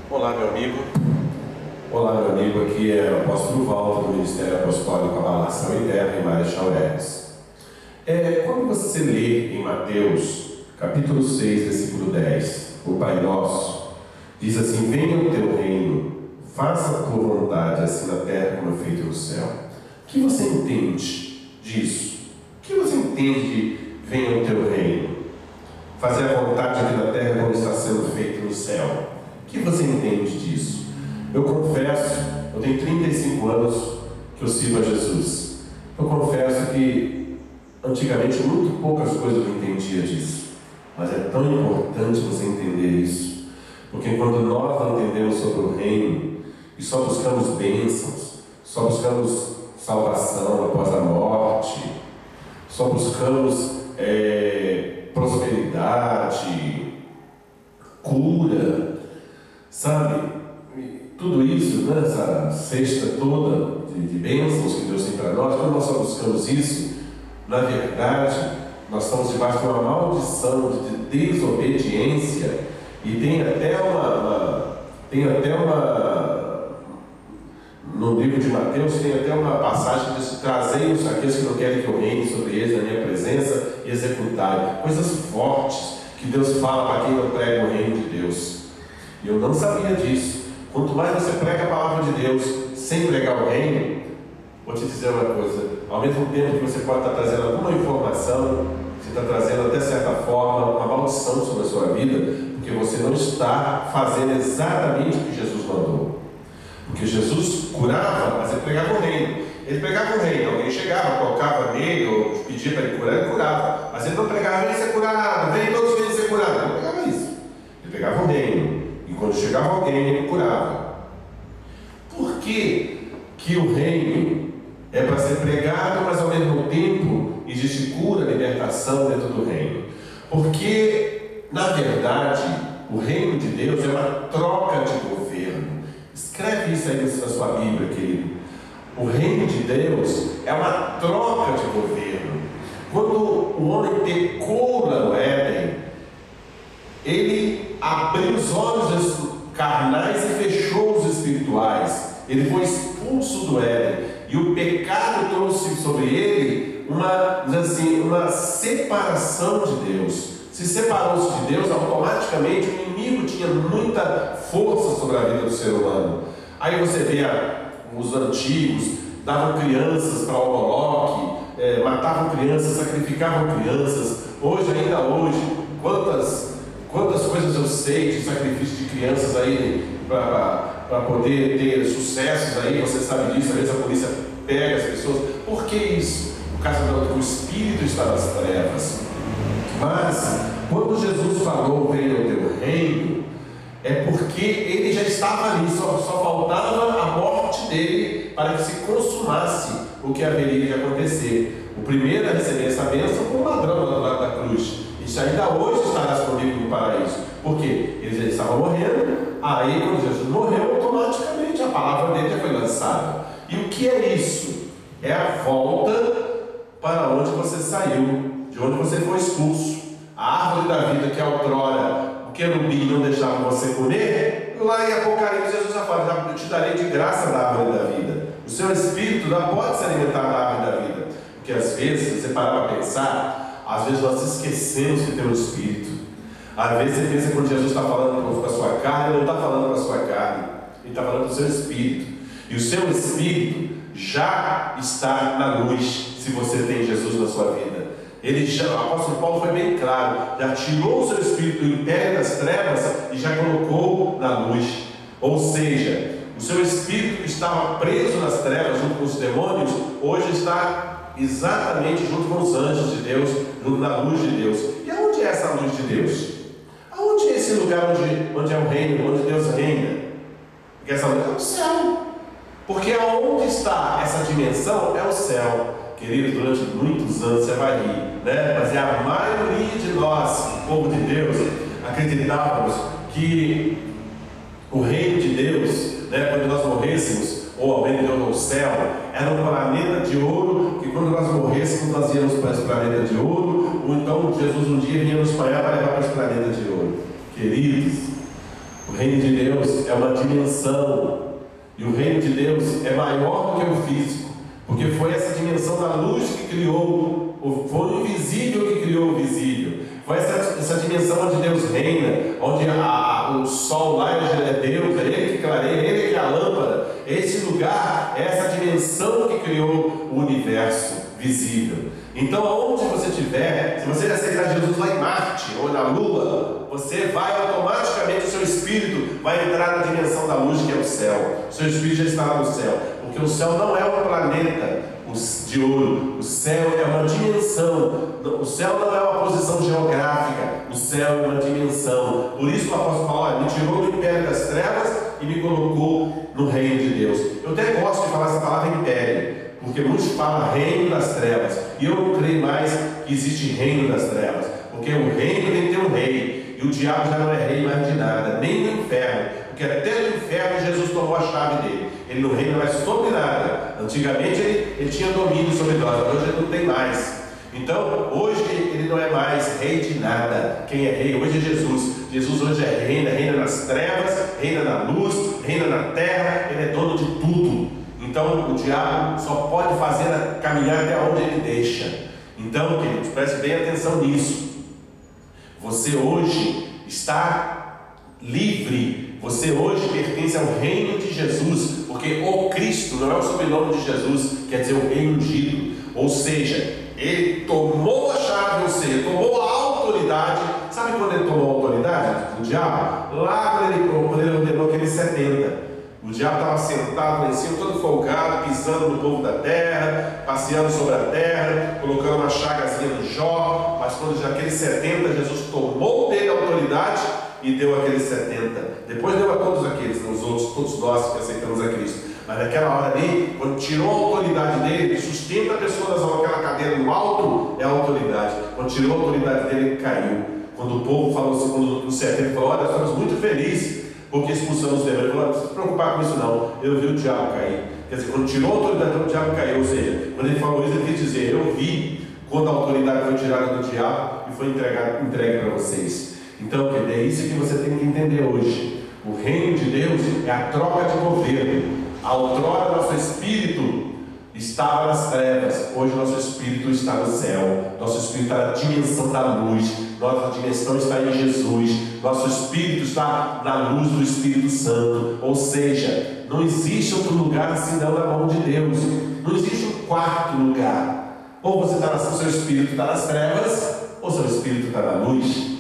Olá, meu amigo. Olá, meu amigo. Aqui é o apóstolo Walter, do Ministério Apostólico Abalação e Terra, em Marechal Hermes. Quando você lê em Mateus, capítulo 6, versículo 10, o Pai Nosso, diz assim: venha o teu reino, faça a tua vontade, assim na terra como é feito no céu. O que você entende disso? O que você entende de venha o teu reino? Fazer a vontade aqui na terra como está sendo feito no céu. O que você entende disso? Eu confesso, eu tenho 35 anos que eu sirvo a Jesus. Eu confesso que antigamente muito poucas coisas eu entendia disso. Mas é tão importante você entender isso. Porque quando nós não entendemos sobre o reino e só buscamos bênçãos, só buscamos salvação após a morte, só buscamos prosperidade, cura, sabe? Tudo isso, né? Essa cesta toda de bênçãos que Deus tem para nós, quando nós só buscamos isso, na verdade, nós estamos debaixo de uma maldição de desobediência. E tem até uma no livro de Mateus, tem até uma passagem que diz: trazei-os aqueles que não querem que eu reine sobre eles na minha presença e executai. Coisas fortes que Deus fala para quem não prega o reino de Deus. E eu não sabia disso. Quanto mais você prega a palavra de Deus sem pregar o reino, vou te dizer uma coisa: ao mesmo tempo que você pode estar trazendo alguma informação, você está trazendo até certa forma uma maldição sobre a sua vida, porque você não está fazendo exatamente o que Jesus mandou. Porque Jesus curava, mas ele pregava o reino. Ele pregava o reino, alguém chegava, tocava nele, ou pedia para ele curar, ele curava. Mas ele não pregava: vem ser curado, vem todos venham ser curados. Ele não pregava isso. Ele pregava o reino. E quando chegava alguém, ele curava. Por que o reino é para ser pregado, mas ao mesmo tempo existe cura, libertação dentro do reino? Porque, na verdade, o reino de Deus é uma troca de governo. Escreve isso aí na sua Bíblia, querido. O reino de Deus é uma troca de governo. Quando o homem pecou lá no Éden, ele abriu os olhos carnais e fechou os espirituais. Ele foi expulso do Éden. E o pecado trouxe sobre ele uma separação de Deus. Se separou-se de Deus, automaticamente o inimigo tinha muita força sobre a vida do ser humano. Aí você vê os antigos davam crianças para o Moloque, matavam crianças, sacrificavam crianças. Ainda hoje, quantas coisas eu sei de sacrifício de crianças aí para poder ter sucessos aí, você sabe disso. Às vezes a polícia pega as pessoas. Por que isso? Por causa do que o espírito está nas trevas. Mas quando Jesus falou: venha o teu reino, é porque ele já estava ali, só faltava a morte dele para que se consumasse o que haveria de acontecer. O primeiro a receber essa bênção foi o ladrão lá do lado da cruz. Isso ainda hoje estará comigo no paraíso. Porque ele já estava morrendo. Aí quando Jesus morreu, automaticamente a palavra dele já foi lançada. E o que é isso? É a volta para onde você saiu, de onde você foi expulso. A árvore da vida que outrora o querubim não deixava você comer, lá em Apocalipse Jesus já fala: eu te darei de graça da árvore da vida. O seu espírito não pode se alimentar da árvore da vida. Porque às vezes, se você parar para pensar, às vezes nós esquecemos que temos espírito. Às vezes você pensa que quando Jesus está falando com a sua carne, ele não está falando com a sua carne, ele está falando com o seu espírito. E o seu espírito já está na luz, se você tem Jesus na sua vida. O apóstolo Paulo foi bem claro: já tirou o seu espírito do império das trevas e já colocou na luz. Ou seja, o seu espírito que estava preso nas trevas junto com os demônios, hoje está exatamente junto com os anjos de Deus, junto na luz de Deus. E aonde é essa luz de Deus? Aonde é esse lugar onde é o reino, onde Deus reina? Porque essa luz é o céu. Porque aonde está essa dimensão é o céu. Querido, durante muitos anos você vai rir, né? Mas a maioria de nós, povo de Deus, acreditávamos que o reino de Deus, né, quando nós morrêssemos, ou alguém deu no céu, era um planeta de ouro, que quando nós morrêssemos nós íamos para esse planeta de ouro, ou então Jesus um dia vinha nos apanhar para levar para esse planeta de ouro. Queridos, o O reino de Deus é uma dimensão, e o reino de Deus é maior do que o físico, porque foi essa dimensão da luz que criou, foi o invisível que criou o visível. Foi essa dimensão onde Deus reina, onde o sol lá é Deus, é Ele que clareia, é Ele que é a lâmpada. Esse lugar é essa dimensão que criou o universo visível. Então, aonde você estiver, se você aceitar Jesus lá em Marte ou na Lua, você vai automaticamente, o seu espírito vai entrar na dimensão da luz que é o céu. O seu espírito já está lá no céu, porque o céu não é um planeta de ouro, o céu é uma dimensão. O céu não é uma posição geográfica, o céu é uma dimensão. Por isso o apóstolo Paulo me tirou do império das trevas e me colocou no reino de Deus. Eu até gosto de falar essa palavra império, porque muitos falam reino das trevas, e eu não creio mais que existe reino das trevas, porque o reino tem que ter um rei, e o diabo já não é rei mais de nada, nem no inferno, porque até no inferno Jesus tomou a chave dele. Ele não reina mais sobre nada. Antigamente ele tinha domínio sobre nós, hoje ele não tem mais. Então hoje ele não é mais rei de nada. Quem é rei hoje é Jesus. Jesus hoje reina nas trevas, reina na luz, reina na terra, ele é dono de tudo. Então o diabo só pode fazer caminhar até onde ele deixa. Então, queridos, preste bem atenção nisso. Você hoje está livre. Você hoje pertence ao reino de Jesus, porque o Cristo não é o sobrenome de Jesus, quer dizer o rei ungido. Ou seja, ele tomou a chave, ou seja, tomou a autoridade. Sabe quando ele tomou a autoridade? O diabo, lá quando ele ordenou aqueles 70. O diabo estava sentado lá em cima, todo folgado, pisando no povo da terra, passeando sobre a terra, colocando uma chagazinha no Jó. Mas quando já aqueles 70, Jesus tomou dele a autoridade e deu aqueles 70. Depois deu a todos aqueles, os outros, todos nós que aceitamos a Cristo. Mas naquela hora ali, quando tirou a autoridade dele, ele sustenta a pessoa naquela cadeira no alto, é a autoridade. Quando tirou a autoridade dele, ele caiu. Quando o povo falou assim, quando os 70 falou, olha, estamos muito felizes porque expulsamos os demônios. Ele falou, não precisa se preocupar com isso não, eu vi o diabo cair. Quer dizer, quando tirou a autoridade, o diabo caiu. Ou seja, quando ele falou isso, ele quis dizer, eu vi quando a autoridade foi tirada do diabo e foi entregue para vocês. Então, é isso que você tem que entender hoje. O reino de Deus é a troca de governo. Outrora nosso espírito estava nas trevas, hoje nosso espírito está no céu. Nosso espírito está na dimensão da luz. Nossa dimensão está em Jesus. Nosso espírito está na luz do Espírito Santo. Ou seja, não existe outro lugar senão na mão de Deus. Não existe um quarto lugar. Ou você está, o seu espírito está nas trevas, ou seu espírito está na luz.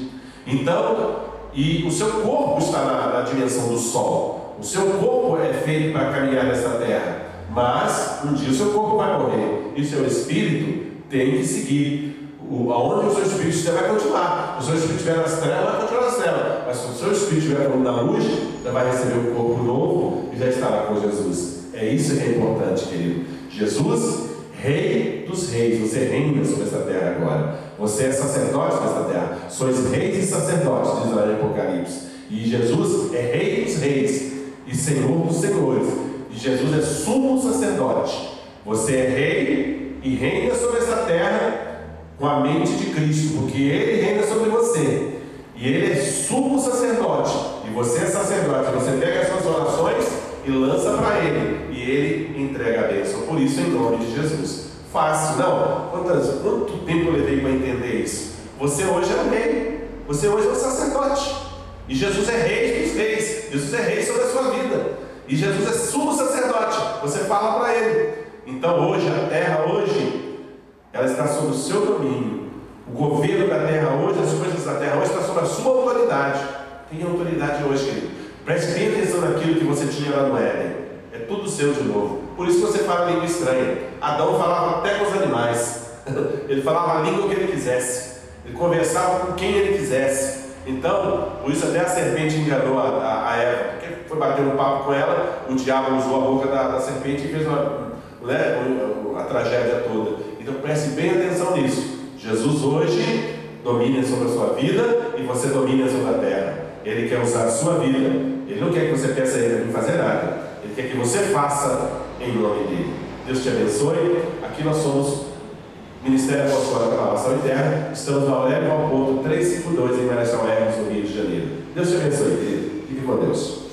Então, e o seu corpo está na dimensão do sol. O seu corpo é feito para caminhar nessa terra, mas um dia o seu corpo vai morrer e o seu espírito tem que seguir. Aonde o seu espírito estiver, vai continuar. Se o seu espírito estiver nas trevas, vai continuar nas trevas. Mas se o seu espírito estiver na luz, você vai receber um corpo novo e já estará com Jesus. É isso que é importante, querido. Jesus, Rei dos reis, você reina sobre essa terra agora. Você é sacerdote dessa terra. Sois reis e sacerdotes, diz lá em Apocalipse. E Jesus é Rei dos reis e Senhor dos senhores. E Jesus é sumo sacerdote. Você é rei e reina sobre essa terra com a mente de Cristo, porque Ele reina sobre você. E Ele é sumo sacerdote. E você é sacerdote. Você pega as suas orações e lança para Ele. E Ele entrega a bênção. Por isso, em nome de Jesus. Fácil, não? Quanto tempo eu levei para entender isso? Você hoje é um rei. Você hoje é um sacerdote. E Jesus é rei dos reis. Jesus é rei sobre a sua vida. E Jesus é sumo sacerdote. Você fala para Ele. Então hoje, a terra hoje, ela está sob o seu domínio. O governo da terra hoje, as coisas da terra hoje, está sob a sua autoridade. Tem autoridade hoje, querido. Preste bem atenção naquilo que você tinha lá no Éden. É tudo seu de novo. Por isso que você fala língua estranha. Adão falava até com os animais. Ele falava a língua que ele quisesse. Ele conversava com quem ele quisesse. Então, por isso até a serpente enganou a Eva. Porque foi bater um papo com ela, o diabo usou a boca da serpente e fez a tragédia toda. Então preste bem atenção nisso. Jesus hoje domina sobre a sua vida e você domina sobre a terra. Ele quer usar a sua vida. Ele não quer que você peça a Ele para fazer nada. Ele quer que você faça em nome dele. Deus te abençoe. Aqui nós somos Ministério Apostólico da Salvação Eterna. Estamos na Aurélio Valporto 352 em Marechal Hermes, no Rio de Janeiro. Deus te abençoe, querido. e viva Deus.